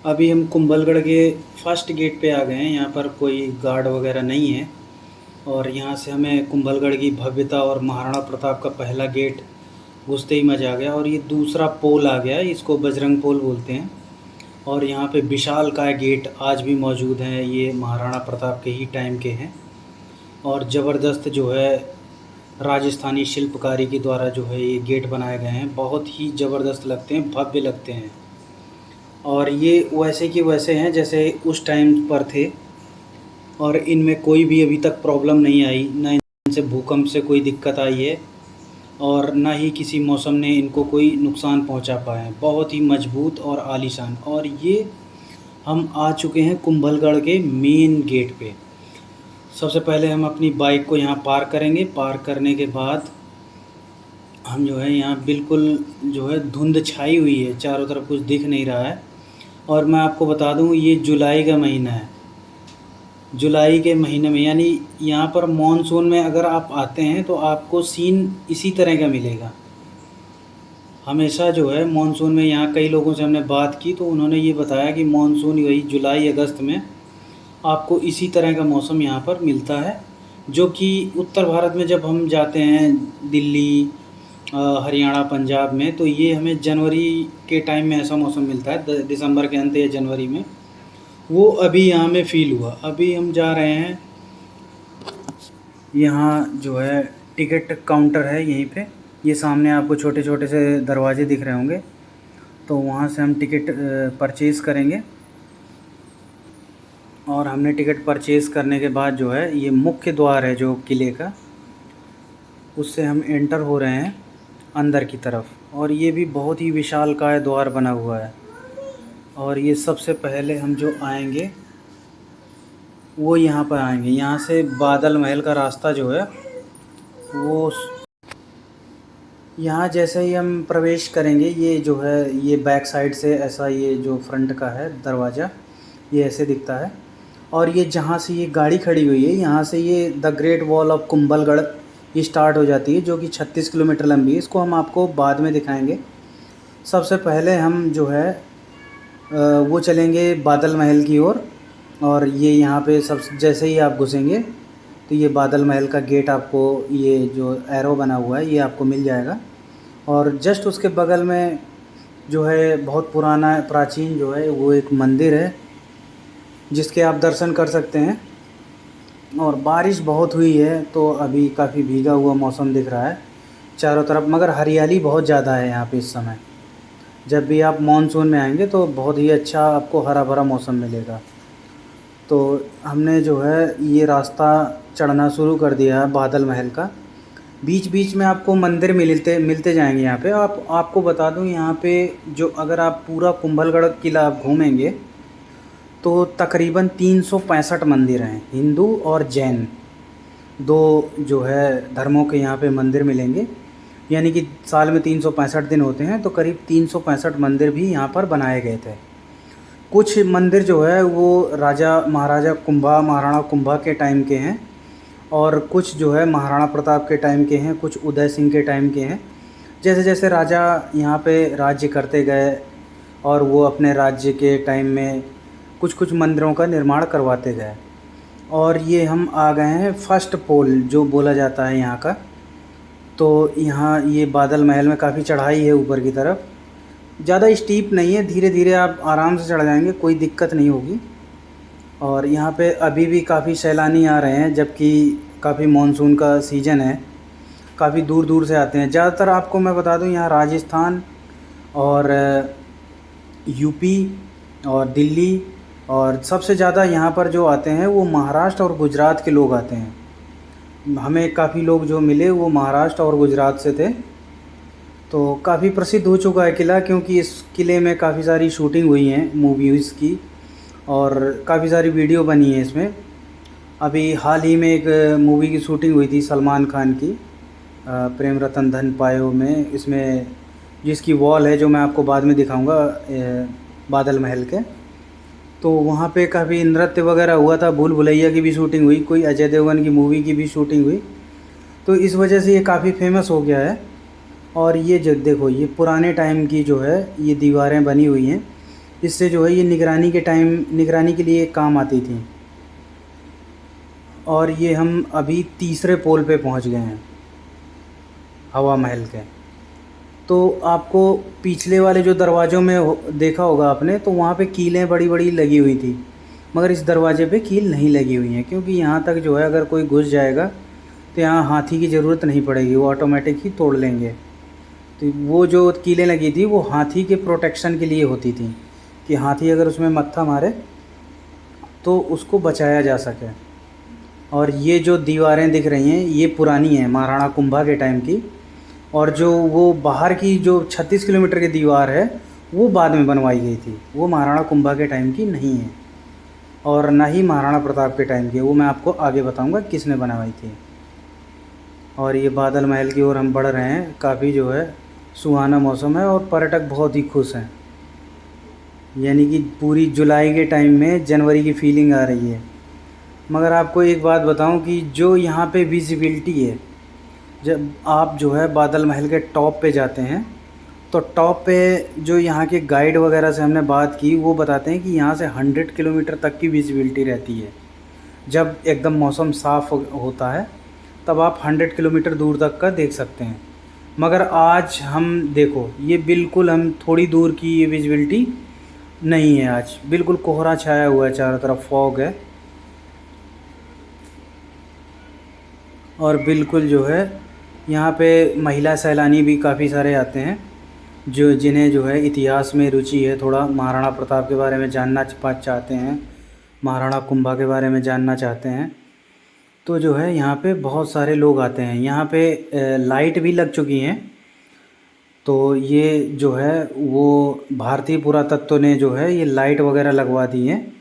अभी हम कुंभलगढ़ के फर्स्ट गेट पे आ गए हैं। यहाँ पर कोई गार्ड वगैरह नहीं है और यहाँ से हमें कुंभलगढ़ की भव्यता और महाराणा प्रताप का पहला गेट घुसते ही मज़ा आ गया। और ये दूसरा पोल आ गया है, इसको बजरंग पोल बोलते हैं। और यहाँ पे विशालकाय गेट आज भी मौजूद हैं, ये महाराणा प्रताप के ही टाइम के हैं। और ज़बरदस्त जो है राजस्थानी शिल्पकारी के द्वारा जो है ये गेट बनाए गए हैं, बहुत ही ज़बरदस्त लगते हैं, भव्य लगते हैं। और ये वैसे के वैसे हैं जैसे उस टाइम पर थे और इनमें कोई भी अभी तक प्रॉब्लम नहीं आई, ना इनसे भूकंप से कोई दिक्कत आई है और ना ही किसी मौसम ने इनको कोई नुकसान पहुंचा पाया है। बहुत ही मजबूत और आलीशान। और ये हम आ चुके हैं कुंभलगढ़ के मेन गेट पे। सबसे पहले हम अपनी बाइक को यहाँ पार्क करेंगे। पार्क करने के बाद हम जो है यहाँ बिल्कुल जो है धुंध छाई हुई है, चारों तरफ कुछ दिख नहीं रहा है। और मैं आपको बता दूँ ये जुलाई का महीना है। जुलाई के महीने में यानी यहाँ पर मॉनसून में अगर आप आते हैं तो आपको सीन इसी तरह का मिलेगा। हमेशा जो है मॉनसून में, यहाँ कई लोगों से हमने बात की तो उन्होंने ये बताया कि मॉनसून वही जुलाई अगस्त में आपको इसी तरह का मौसम यहाँ पर मिलता है। जो कि उत्तर भारत में जब हम जाते हैं दिल्ली, हरियाणा, पंजाब में, तो ये हमें जनवरी के टाइम में ऐसा मौसम मिलता है, दिसंबर के अंत या जनवरी में। वो अभी यहाँ में फ़ील हुआ। अभी हम जा रहे हैं, यहाँ जो है टिकट काउंटर है यहीं पे। ये सामने आपको छोटे छोटे से दरवाजे दिख रहे होंगे, तो वहाँ से हम टिकट परचेज़ करेंगे। और हमने टिकट परचेज़ करने के बाद जो है ये मुख्य द्वार है जो किले का, उससे हम एंटर हो रहे हैं अंदर की तरफ। और ये भी बहुत ही विशालकाय द्वार बना हुआ है। और ये सबसे पहले हम जो आएंगे वो यहाँ पर आएंगे, यहाँ से बादल महल का रास्ता जो है वो यहाँ जैसे ही हम प्रवेश करेंगे, ये जो है ये बैक साइड से ऐसा, ये जो फ्रंट का है दरवाज़ा ये ऐसे दिखता है। और ये जहाँ से ये गाड़ी खड़ी हुई है, यहाँ से ये the great wall of Kumbhalgarh ये स्टार्ट हो जाती है, जो कि 36 किलोमीटर लंबी है। इसको हम आपको बाद में दिखाएंगे। सबसे पहले हम जो है वो चलेंगे बादल महल की ओर। और ये यहाँ पे सब जैसे ही आप घुसेंगे तो ये बादल महल का गेट आपको, ये जो एरो बना हुआ है ये आपको मिल जाएगा। और जस्ट उसके बगल में जो है बहुत पुराना प्राचीन जो है वो एक मंदिर है जिसके आप दर्शन कर सकते हैं। और बारिश बहुत हुई है तो अभी काफ़ी भीगा हुआ मौसम दिख रहा है चारों तरफ, मगर हरियाली बहुत ज़्यादा है यहाँ पे इस समय। जब भी आप मानसून में आएंगे तो बहुत ही अच्छा आपको हरा भरा मौसम मिलेगा। तो हमने जो है ये रास्ता चढ़ना शुरू कर दिया है बादल महल का। बीच बीच में आपको मंदिर मिलते जाएंगे यहाँ पे। आपको बता दूँ यहाँ पे जो, अगर आप पूरा कुंभलगढ़ किला आप घूमेंगे तो तकरीबन 365 मंदिर हैं, हिंदू और जैन, दो जो है धर्मों के यहाँ पे मंदिर मिलेंगे। यानी कि साल में 365 दिन होते हैं, तो करीब 365 मंदिर भी यहाँ पर बनाए गए थे। कुछ मंदिर जो है वो राजा महाराजा कुंभा, महाराणा कुंभा के टाइम के हैं, और कुछ जो है महाराणा प्रताप के टाइम के हैं, कुछ उदय सिंह के टाइम के हैं। जैसे जैसे राजा यहाँ पे राज्य करते गए और वो अपने राज्य के टाइम में कुछ कुछ मंदिरों का निर्माण करवाते गए। और ये हम आ गए हैं फर्स्ट पोल जो बोला जाता है यहाँ का। तो यहाँ ये बादल महल में काफ़ी चढ़ाई है ऊपर की तरफ, ज़्यादा स्टीप नहीं है, धीरे धीरे आप आराम से चढ़ जाएंगे, कोई दिक्कत नहीं होगी। और यहाँ पे अभी भी काफ़ी सैलानी आ रहे हैं, जबकि काफ़ी मानसून का सीज़न है, काफ़ी दूर दूर से आते हैं। ज़्यादातर आपको मैं बता दूँ यहाँ राजस्थान और यूपी और दिल्ली, और सबसे ज़्यादा यहाँ पर जो आते हैं वो महाराष्ट्र और गुजरात के लोग आते हैं। हमें काफ़ी लोग जो मिले वो महाराष्ट्र और गुजरात से थे। तो काफ़ी प्रसिद्ध हो चुका है किला, क्योंकि इस किले में काफ़ी सारी शूटिंग हुई हैं मूवीज़ की और काफ़ी सारी वीडियो बनी है इसमें। अभी हाल ही में एक मूवी की शूटिंग हुई थी सलमान खान की, प्रेम रतन धन पायो में, इसमें जिसकी वॉल है जो मैं आपको बाद में दिखाऊंगा बादल महल के। तो वहाँ पे काफ़ी नृत्य वगैरह हुआ था, भूल भुलैया की भी शूटिंग हुई, कोई अजय देवगन की मूवी की भी शूटिंग हुई। तो इस वजह से ये काफ़ी फेमस हो गया है। और ये जो देखो ये पुराने टाइम की जो है ये दीवारें बनी हुई हैं, इससे जो है ये निगरानी के लिए काम आती थी। और ये हम अभी तीसरे पोल पे पहुंच गए हैं हवा महल के। तो आपको पिछले वाले जो दरवाज़ों में देखा होगा आपने, तो वहाँ पे कीलें बड़ी बड़ी लगी हुई थी, मगर इस दरवाज़े पे कील नहीं लगी हुई है, क्योंकि यहाँ तक जो है अगर कोई घुस जाएगा तो यहाँ हाथी की ज़रूरत नहीं पड़ेगी, वो ऑटोमेटिक ही तोड़ लेंगे। तो वो जो कीलें लगी थी वो हाथी के प्रोटेक्शन के लिए होती थी, कि हाथी अगर उसमें मत्था मारे तो उसको बचाया जा सके। और ये जो दीवारें दिख रही हैं ये पुरानी हैं, महाराणा कुंभा के टाइम की। और जो वो बाहर की जो 36 किलोमीटर की दीवार है वो बाद में बनवाई गई थी, वो महाराणा कुंभा के टाइम की नहीं है, और ना ही महाराणा प्रताप के टाइम की, वो मैं आपको आगे बताऊंगा किसने बनवाई थी। और ये बादल महल की ओर हम बढ़ रहे हैं। काफ़ी जो है सुहाना मौसम है और पर्यटक बहुत ही खुश हैं, यानी कि पूरी जुलाई के टाइम में जनवरी की फीलिंग आ रही है। मगर आपको एक बात बताऊं कि जो यहाँ पे विजिबिलिटी है, जब आप जो है बादल महल के टॉप पे जाते हैं तो टॉप पे जो यहाँ के गाइड वगैरह से हमने बात की, वो बताते हैं कि यहाँ से 100 किलोमीटर तक की विजिबिलिटी रहती है। जब एकदम मौसम साफ़ होता है तब आप 100 किलोमीटर दूर तक का देख सकते हैं। मगर आज हम देखो, ये बिल्कुल हम थोड़ी दूर की ये विजिबिलिटी नहीं है, आज बिल्कुल कोहरा छाया हुआ है, चारों तरफ फॉग है। और बिल्कुल जो है यहाँ पे महिला सैलानी भी काफ़ी सारे आते हैं, जो जिन्हें जो है इतिहास में रुचि है, थोड़ा महाराणा प्रताप के बारे में जानना चाहते हैं, महाराणा कुंभा के बारे में जानना चाहते हैं। तो जो है यहाँ पे बहुत सारे लोग आते हैं। यहाँ पे लाइट भी लग चुकी हैं, तो ये जो है वो भारतीय पुरातत्व ने जो है ये लाइट वगैरह लगवा दी हैं।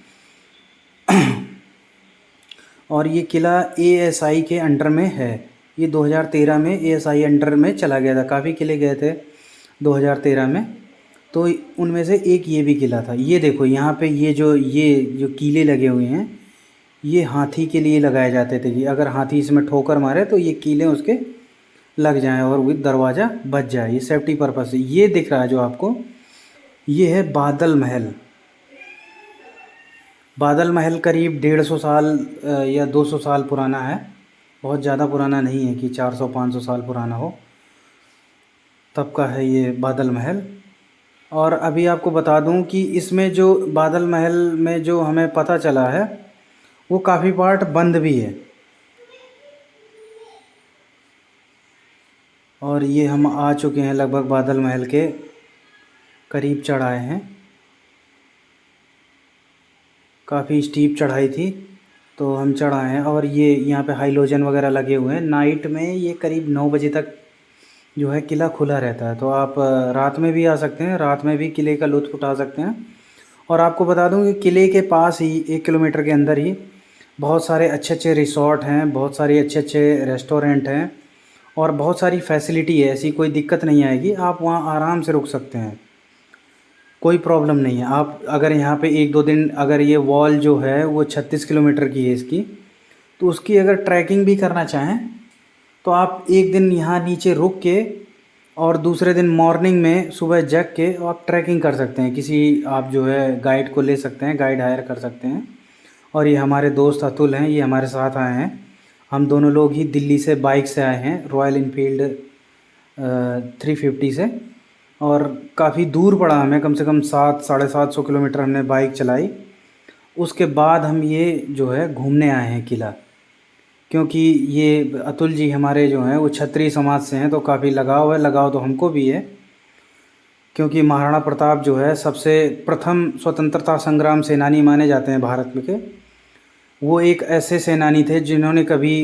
और ये किला एएसआई के अंडर में है। ये 2013 में एएसआई अंडर में चला गया था, काफ़ी किले गए थे 2013 में, तो उनमें से एक ये भी किला था। ये देखो यहाँ पे ये जो कीले लगे हुए हैं, ये हाथी के लिए लगाए जाते थे कि अगर हाथी इसमें ठोकर मारे तो ये कीले उसके लग जाएं और वो दरवाज़ा बच जाए, ये सेफ्टी पर्पस से। ये दिख रहा है जो आपको, ये है बादल महल। बादल महल करीब 150 साल या 200 साल पुराना है, बहुत ज़्यादा पुराना नहीं है कि 400-500 साल पुराना हो, तब का है ये बादल महल। और अभी आपको बता दूं कि इसमें जो बादल महल में जो हमें पता चला है वो काफ़ी पार्ट बंद भी है। और ये हम आ चुके हैं लगभग बादल महल के करीब, चढ़ आए हैं। काफ़ी स्टीप चढ़ाई थी तो हम चढ़ आए हैं। और ये यहाँ पे हाइलोजन वगैरह लगे हुए हैं। नाइट में ये करीब 9 बजे तक जो है किला खुला रहता है, तो आप रात में भी आ सकते हैं, रात में भी किले का लुत्फ़ उठा सकते हैं। और आपको बता दूं कि किले के पास ही 1 किलोमीटर के अंदर ही बहुत सारे अच्छे अच्छे रिसोर्ट हैं, बहुत सारे अच्छे अच्छे रेस्टोरेंट हैं और बहुत सारी फैसिलिटी है। ऐसी कोई दिक्कत नहीं आएगी, आप वहाँ आराम से रुक सकते हैं, कोई प्रॉब्लम नहीं है। आप अगर यहाँ पे 1-2 दिन, अगर ये वॉल जो है वो 36 किलोमीटर की है इसकी, तो उसकी अगर ट्रैकिंग भी करना चाहें तो आप एक दिन यहाँ नीचे रुक के और दूसरे दिन मॉर्निंग में सुबह जग के आप ट्रैकिंग कर सकते हैं। किसी आप जो है गाइड को ले सकते हैं, गाइड हायर कर सकते हैं। और ये हमारे दोस्त अतुल हैं, ये हमारे साथ आए हैं। हम दोनों लोग ही दिल्ली से बाइक से आए हैं, रॉयल इनफील्ड 350 से। और काफ़ी दूर पड़ा हमें, कम से कम 700-750 किलोमीटर हमने बाइक चलाई। उसके बाद हम ये जो है घूमने आए हैं किला, क्योंकि ये अतुल जी हमारे जो हैं वो क्षत्रिय समाज से हैं, तो काफ़ी लगाव है। लगाव तो हमको भी है, क्योंकि महाराणा प्रताप जो है सबसे प्रथम स्वतंत्रता संग्राम सेनानी माने जाते हैं भारत में के। वो एक ऐसे सेनानी थे जिन्होंने कभी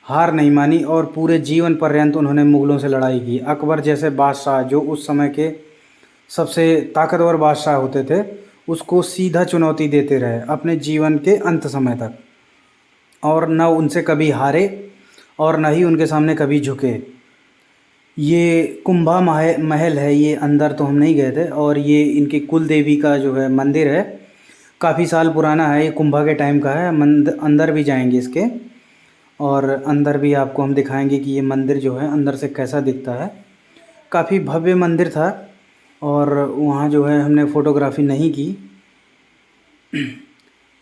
हार नहीं मानी और पूरे जीवन पर्यंत उन्होंने मुग़लों से लड़ाई की। अकबर जैसे बादशाह, जो उस समय के सबसे ताकतवर बादशाह होते थे, उसको सीधा चुनौती देते रहे अपने जीवन के अंत समय तक, और न उनसे कभी हारे और न ही उनके सामने कभी झुके। ये कुंभा महल है, ये अंदर तो हम नहीं गए थे। और ये इनकी कुल देवी का जो है मंदिर है, काफ़ी साल पुराना है, ये कुंभा के टाइम का है। अंदर भी जाएंगे इसके, और अंदर भी आपको हम दिखाएंगे कि ये मंदिर जो है अंदर से कैसा दिखता है। काफ़ी भव्य मंदिर था, और वहाँ जो है हमने फ़ोटोग्राफ़ी नहीं की।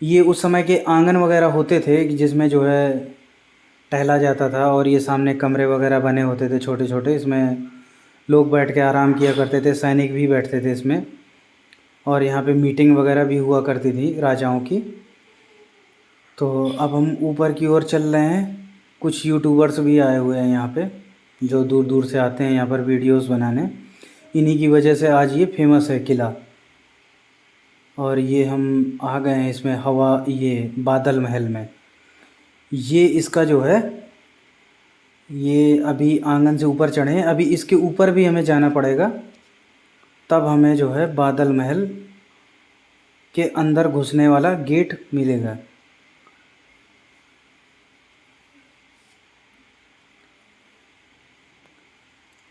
ये उस समय के आंगन वगैरह होते थे जिसमें जो है टहला जाता था, और ये सामने कमरे वगैरह बने होते थे छोटे छोटे, इसमें लोग बैठ के आराम किया करते थे, सैनिक भी बैठते थे इसमें। और यहाँ पे मीटिंग वगैरह भी हुआ करती थी राजाओं की। तो अब हम ऊपर की ओर चल रहे हैं। कुछ यूट्यूबर्स भी आए हुए हैं यहाँ पे, जो दूर दूर से आते हैं यहाँ पर वीडियोस बनाने। इन्हीं की वजह से आज ये फेमस है किला। और ये हम आ गए हैं इसमें ये बादल महल में। ये इसका जो है, ये अभी आंगन से ऊपर चढ़े हैं, अभी इसके ऊपर भी हमें जाना पड़ेगा, तब हमें जो है बादल महल के अंदर घुसने वाला गेट मिलेगा।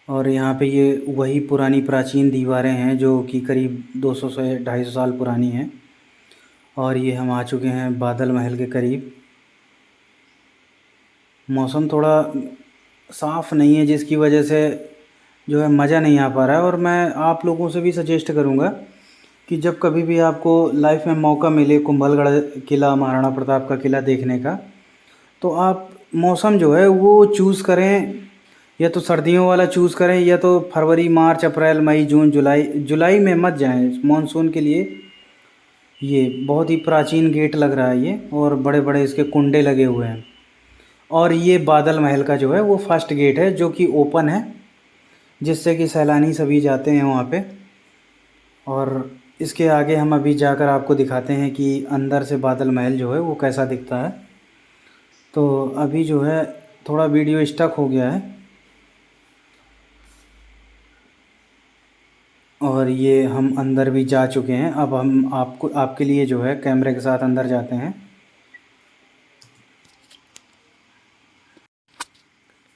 और यहाँ पे ये वही पुरानी प्राचीन दीवारें हैं जो कि करीब 200 से 250 साल पुरानी हैं। और ये हम आ चुके हैं बादल महल के करीब। मौसम थोड़ा साफ़ नहीं है जिसकी वजह से जो है मज़ा नहीं आ पा रहा है। और मैं आप लोगों से भी सजेस्ट करूँगा कि जब कभी भी आपको लाइफ में मौका मिले कुंभलगढ़ किला, महाराणा प्रताप का किला देखने का, तो आप मौसम जो है वो चूज़ करें, या तो सर्दियों वाला चूज़ करें, या तो फरवरी, मार्च, अप्रैल, मई, जून, जुलाई में मत जाएं मानसून के लिए। ये बहुत ही प्राचीन गेट लग रहा है ये, और बड़े बड़े इसके कुंडे लगे हुए हैं। और ये बादल महल का जो है वो फर्स्ट गेट है जो कि ओपन है, जिससे कि सैलानी सभी जाते हैं वहाँ पे। और इसके आगे हम अभी जाकर आपको दिखाते हैं कि अंदर से बादल महल जो है वो कैसा दिखता है। तो अभी जो है थोड़ा वीडियो स्टक हो गया है, और ये हम अंदर भी जा चुके हैं। अब हम आपके लिए जो है कैमरे के साथ अंदर जाते हैं।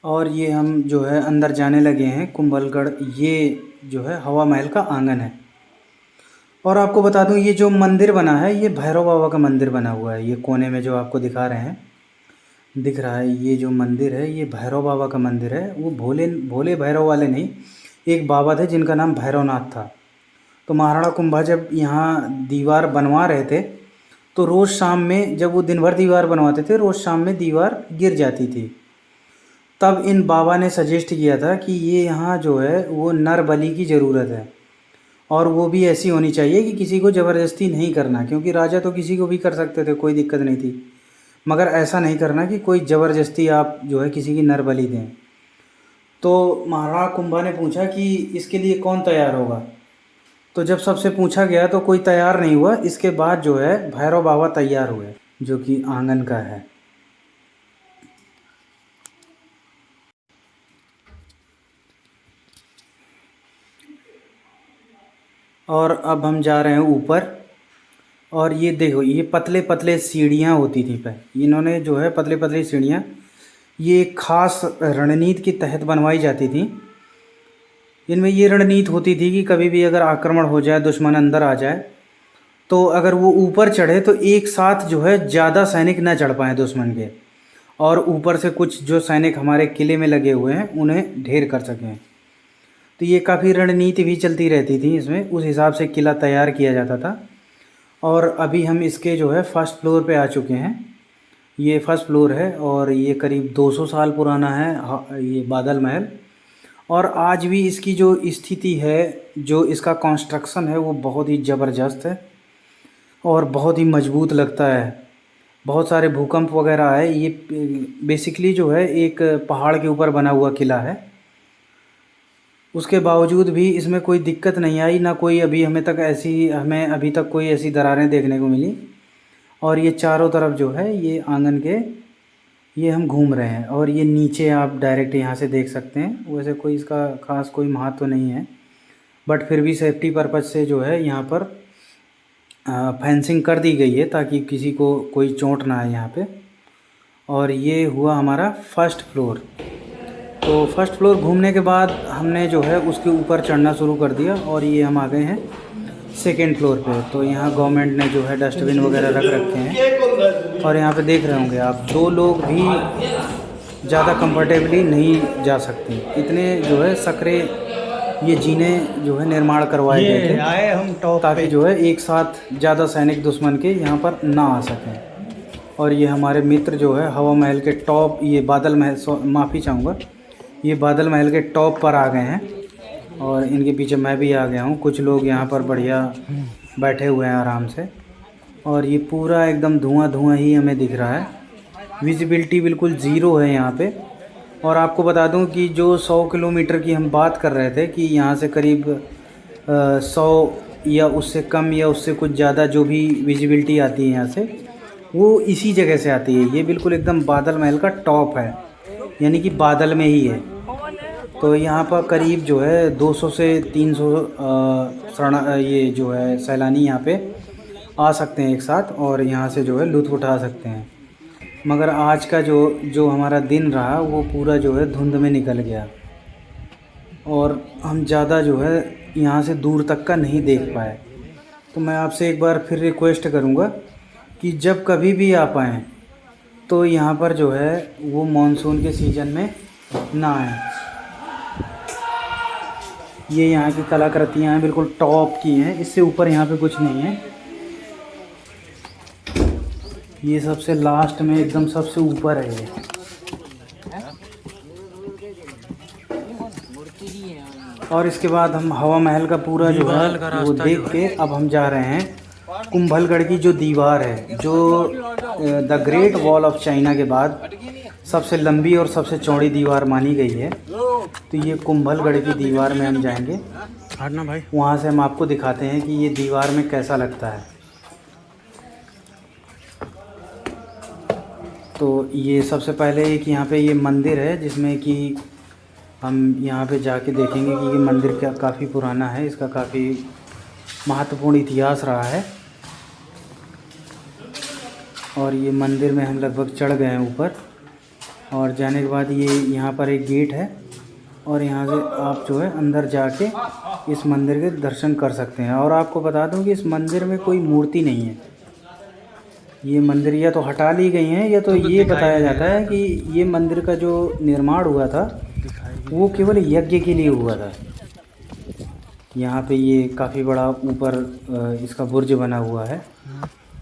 और ये हम जो है अंदर जाने लगे हैं कुंभलगढ़। ये जो है हवा महल का आंगन है। और आपको बता दूं, ये जो मंदिर बना है ये भैरव बाबा का मंदिर बना हुआ है। ये कोने में जो आपको दिखा रहे हैं, दिख रहा है, ये जो मंदिर है ये भैरव बाबा का मंदिर है। वो भोले भोले भैरव वाले नहीं, एक बाबा थे जिनका नाम भैरवनाथ था। तो महाराणा कुंभा जब यहाँ दीवार बनवा रहे थे, तो रोज़ शाम में, जब वो दिन भर दीवार बनवाते थे, रोज़ शाम में दीवार गिर जाती थी। तब इन बाबा ने सजेस्ट किया था कि ये यहाँ जो है वो नर बलि की ज़रूरत है, और वो भी ऐसी होनी चाहिए कि किसी को ज़बरदस्ती नहीं करना, क्योंकि राजा तो किसी को भी कर सकते थे, कोई दिक्कत नहीं थी, मगर ऐसा नहीं करना कि कोई ज़बरदस्ती आप जो है किसी की नर बलि दें। तो महाराणा कुंभा ने पूछा कि इसके लिए कौन तैयार होगा। तो जब सबसे पूछा गया तो कोई तैयार नहीं हुआ। इसके बाद जो है भैरव बाबा तैयार हुए, जो कि आंगन का है। और अब हम जा रहे हैं ऊपर। और ये देखो, ये पतले पतले सीढ़ियाँ होती थी पहले, इन्होंने जो है पतले पतले सीढ़ियाँ ये एक ख़ास रणनीति के तहत बनवाई जाती थी। इनमें ये रणनीति होती थी कि कभी भी अगर आक्रमण हो जाए, दुश्मन अंदर आ जाए, तो अगर वो ऊपर चढ़े तो एक साथ जो है ज़्यादा सैनिक न चढ़ पाएँ दुश्मन के, और ऊपर से कुछ जो सैनिक हमारे किले में लगे हुए हैं उन्हें ढेर कर सकें। तो ये काफ़ी रणनीति भी चलती रहती थी इसमें, उस हिसाब से किला तैयार किया जाता था। और अभी हम इसके जो है फर्स्ट फ्लोर पे आ चुके हैं। ये फर्स्ट फ्लोर है, और ये करीब 200 साल पुराना है ये बादल महल। और आज भी इसकी जो स्थिति है, जो इसका कंस्ट्रक्शन है, वो बहुत ही ज़बरदस्त है और बहुत ही मजबूत लगता है। बहुत सारे भूकंप वगैरह आए। ये बेसिकली जो है एक पहाड़ के ऊपर बना हुआ किला है, उसके बावजूद भी इसमें कोई दिक्कत नहीं आई, ना कोई हमें अभी तक कोई ऐसी दरारें देखने को मिली। और ये चारों तरफ जो है ये आंगन के, ये हम घूम रहे हैं, और ये नीचे आप डायरेक्ट यहाँ से देख सकते हैं। वैसे कोई इसका ख़ास कोई महत्व तो नहीं है, बट फिर भी सेफ्टी पर्पज़ से जो है यहाँ पर फेंसिंग कर दी गई है ताकि किसी को कोई चोट ना आए यहाँ पे। और ये हुआ हमारा फर्स्ट फ्लोर। तो फर्स्ट फ्लोर घूमने के बाद हमने जो है उसके ऊपर चढ़ना शुरू कर दिया, और ये हम आ गए हैं सेकेंड फ्लोर पे। तो यहाँ गवर्नमेंट ने जो है डस्टबिन वगैरह रख रखे हैं, और यहाँ पे देख रहे होंगे आप, 2 लोग भी ज़्यादा कंफर्टेबली नहीं जा सकते, इतने जो है सकरे ये जीने जो है निर्माण करवाए गए थे, आए हम टॉप ताकि जो है एक साथ ज़्यादा सैनिक दुश्मन के यहाँ पर ना आ सकें। और ये हमारे मित्र जो है हवा महल के टॉप, ये बादल महल, माफ़ी चाहूँगा, ये बादल महल के टॉप पर आ गए हैं और इनके पीछे मैं भी आ गया हूँ। कुछ लोग यहाँ पर बढ़िया बैठे हुए हैं आराम से, और ये पूरा एकदम धुआं धुआं ही हमें दिख रहा है। विजिबिलिटी बिल्कुल ज़ीरो है यहाँ पे। और आपको बता दूं कि जो 100 किलोमीटर की हम बात कर रहे थे कि यहाँ से करीब 100 या उससे कम या उससे कुछ ज़्यादा जो भी विजिबिलिटी आती है यहाँ से, वो इसी जगह से आती है। ये बिल्कुल एकदम बादल महल का टॉप है, यानी कि बादल में ही है। तो यहाँ पर करीब जो है 200 से 300 ये जो है सैलानी यहाँ पे आ सकते हैं एक साथ, और यहाँ से जो है लुत्फ़ उठा सकते हैं। मगर आज का जो हमारा दिन रहा वो पूरा जो है धुंध में निकल गया, और हम ज़्यादा जो है यहाँ से दूर तक का नहीं देख पाए। तो मैं आपसे एक बार फिर रिक्वेस्ट करूँगा कि जब कभी भी आप आएँ तो यहाँ पर जो है वो मानसून के सीज़न में ना आएँ। ये यहाँ की कलाकृतियाँ हैं, बिल्कुल टॉप की हैं, इससे ऊपर यहाँ पे कुछ नहीं है। ये सबसे लास्ट में एकदम सबसे ऊपर है ये। और इसके बाद हम हवा महल का पूरा जो है वो देख के अब हम जा रहे हैं कुंभलगढ़ की जो दीवार है, जो the great wall of China के बाद सबसे लंबी और सबसे चौड़ी दीवार मानी गई है। तो ये कुंभलगढ़ की दीवार में हम जाएंगे ना भाई, वहाँ से हम आपको दिखाते हैं कि ये दीवार में कैसा लगता है। तो ये सबसे पहले एक यहाँ पे ये मंदिर है, जिसमें कि हम यहाँ पे जाके देखेंगे कि ये मंदिर क्या काफ़ी पुराना है, इसका काफ़ी महत्वपूर्ण इतिहास रहा है। और ये मंदिर में हम लगभग चढ़ गए हैं ऊपर, और जाने के बाद ये यहाँ पर एक गेट है, और यहाँ से आप जो है अंदर जाके इस मंदिर के दर्शन कर सकते हैं। और आपको बता दूं कि इस मंदिर में कोई मूर्ति नहीं है। ये मंदिर या तो हटा ली गई हैं, या तो ये बताया जाता है कि ये मंदिर का जो निर्माण हुआ था वो केवल यज्ञ के लिए हुआ था। यहाँ पे ये काफ़ी बड़ा ऊपर इसका बुर्ज बना हुआ है,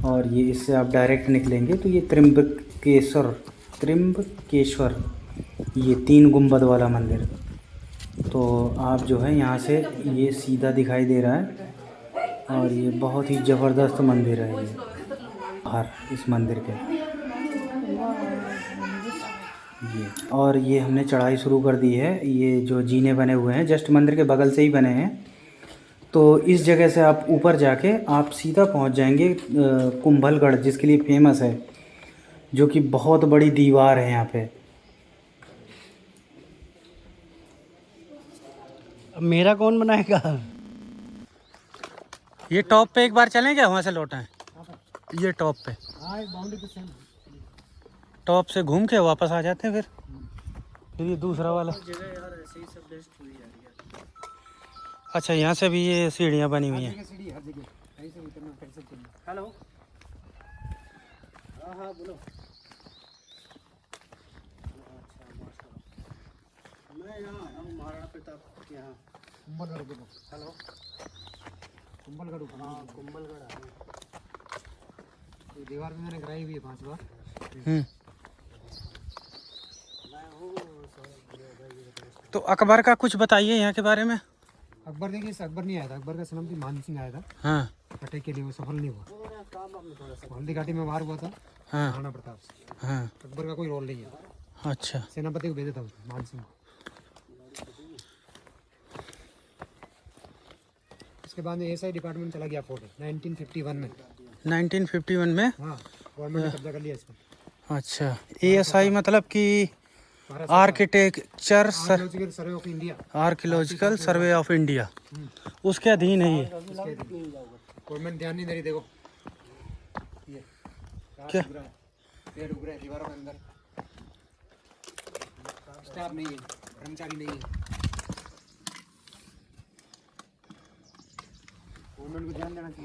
और ये इससे आप डायरेक्ट निकलेंगे तो ये त्रिम्बकेश्वर, ये 3 गुंबद वाला मंदिर। तो आप जो है यहाँ से ये सीधा दिखाई दे रहा है, और ये बहुत ही ज़बरदस्त मंदिर है ये बाहर इस मंदिर के ये। और ये हमने चढ़ाई शुरू कर दी है। ये जो जीने बने हुए हैं जस्ट मंदिर के बगल से ही बने हैं। तो इस जगह से आप ऊपर जाके आप सीधा पहुंच जाएंगे कुंभलगढ़, जिसके लिए फेमस है, जो कि बहुत बड़ी दीवार है यहाँ पे। मेरा कौन बनाएगा? ये टॉप पे एक बार चलें क्या, वहाँ से लौटें? ये टॉप पे, टॉप से घूम के वापस आ जाते हैं फिर ये दूसरा वाला। अच्छा, यहाँ से भी ये सीढ़ियाँ बनी हुई हैं। हेलो, हाँ बोलो। मैं यहाँ आया हूँ महाराणा प्रताप के यहाँ कुंभलगढ़। हेलो, कुंभलगढ़। हाँ, कुंभलगढ़ दीवार में मैंने कराई हुई है 5 बार। तो अकबर का कुछ बताइए यहाँ के बारे में। अकबर देखिए, अकबर नहीं आया था, अकबर का सनम थी मान सिंह आया था। हाँ, अटैक के लिए वो सफल नहीं हुआ। हल्दी घाटी में वार हुआ था। हाँ, महाराणा प्रताप से। हाँ, अकबर का कोई रोल नहीं है। अच्छा, सेनापति को भेजा था उसने, मान सिंह। उसके बाद में एएसआई डिपार्टमेंट चला गया फोर्ट 1951 में। 1951 में? हाँ, गवर्नमेंट ने कब्जा कर लिया इसको। अच्छा, एएसआई मतलब कि architecture survey of India, archaeological survey of India, उसके अधीन है ये। गवर्नमेंट ध्यान नहीं दे रही। देखो ये क्या पेड़ उग रहे हैं दीवारों के अंदर, स्टाफ नहीं है, कर्मचारी नहीं है। गवर्नमेंट को ध्यान देना चाहिए।